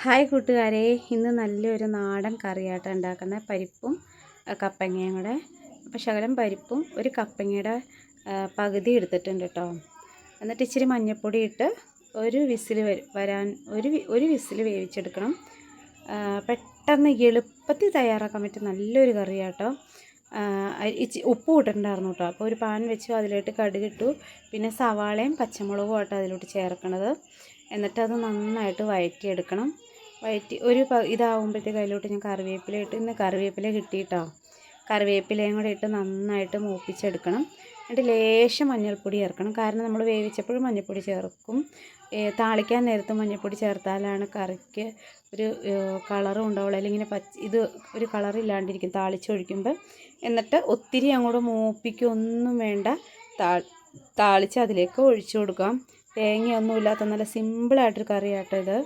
Hi കൂട്ടുകാരെ, ഇന്ന് നല്ലൊരു നാടൻ കറിയാട്ടം ഉണ്ടാക്കുന്ന പരിപ്പും കപ്പങ്ങയും കൂടെ. അപ്പോൾ ശകലം പരിപ്പും ഒരു കപ്പങ്ങയുടെ പകുതി എടുത്തിട്ടുണ്ട് കേട്ടോ. എന്നിട്ട് ഇച്ചിരി മഞ്ഞൾപ്പൊടി ഇട്ട് ഒരു വിസിൽ ഒരു വിസിൽ വേവിച്ചെടുക്കണം. പെട്ടെന്ന് എളുപ്പത്തിൽ തയ്യാറാക്കാൻ പറ്റും നല്ലൊരു കറിയാട്ടോ. ഉപ്പ് ഇട്ടിട്ടുണ്ടായിരുന്നു കേട്ടോ. അപ്പോൾ ഒരു പാൻ വെച്ചു, അതിലോട്ട് കടുകിട്ടു, പിന്നെ സവാളയും പച്ചമുളകും ആട്ടോ അതിലോട്ട് ചേർക്കണത്. എന്നിട്ട് അത് നന്നായിട്ട് വഴറ്റിയെടുക്കണം. ഒരു ഇതാവുമ്പോഴത്തേക്ക് അതിലോട്ട് ഞാൻ കറിവേപ്പില ഇട്ട്, ഇന്ന് കറിവേപ്പില കിട്ടിയിട്ടോ. കറിവേപ്പിലയും കൂടെ ഇട്ട് നന്നായിട്ട് മൂപ്പിച്ചെടുക്കണം. എന്നിട്ട് ലേശം മഞ്ഞൾപ്പൊടി ചേർക്കണം, കാരണം നമ്മൾ വേവിച്ചപ്പോഴും മഞ്ഞൾപ്പൊടി ചേർക്കും. താളിക്കാൻ നേരത്ത് മഞ്ഞൾപ്പൊടി ചേർത്താലാണ് കറിക്ക് ഒരു കളറും ഉണ്ടാവുള്ളൂ, അല്ലെങ്കിൽ ഇത് ഒരു കളറില്ലാണ്ടിരിക്കും താളിച്ചൊഴിക്കുമ്പോൾ. എന്നിട്ട് ഒത്തിരി അങ്ങോട്ട് മൂപ്പിക്കൊന്നും വേണ്ട, താളിച്ച് അതിലേക്ക് ഒഴിച്ചു കൊടുക്കാം. തേങ്ങയൊന്നുമില്ലാത്ത നല്ല സിമ്പിളായിട്ടൊരു കറിയാട്ടോ ഇത്.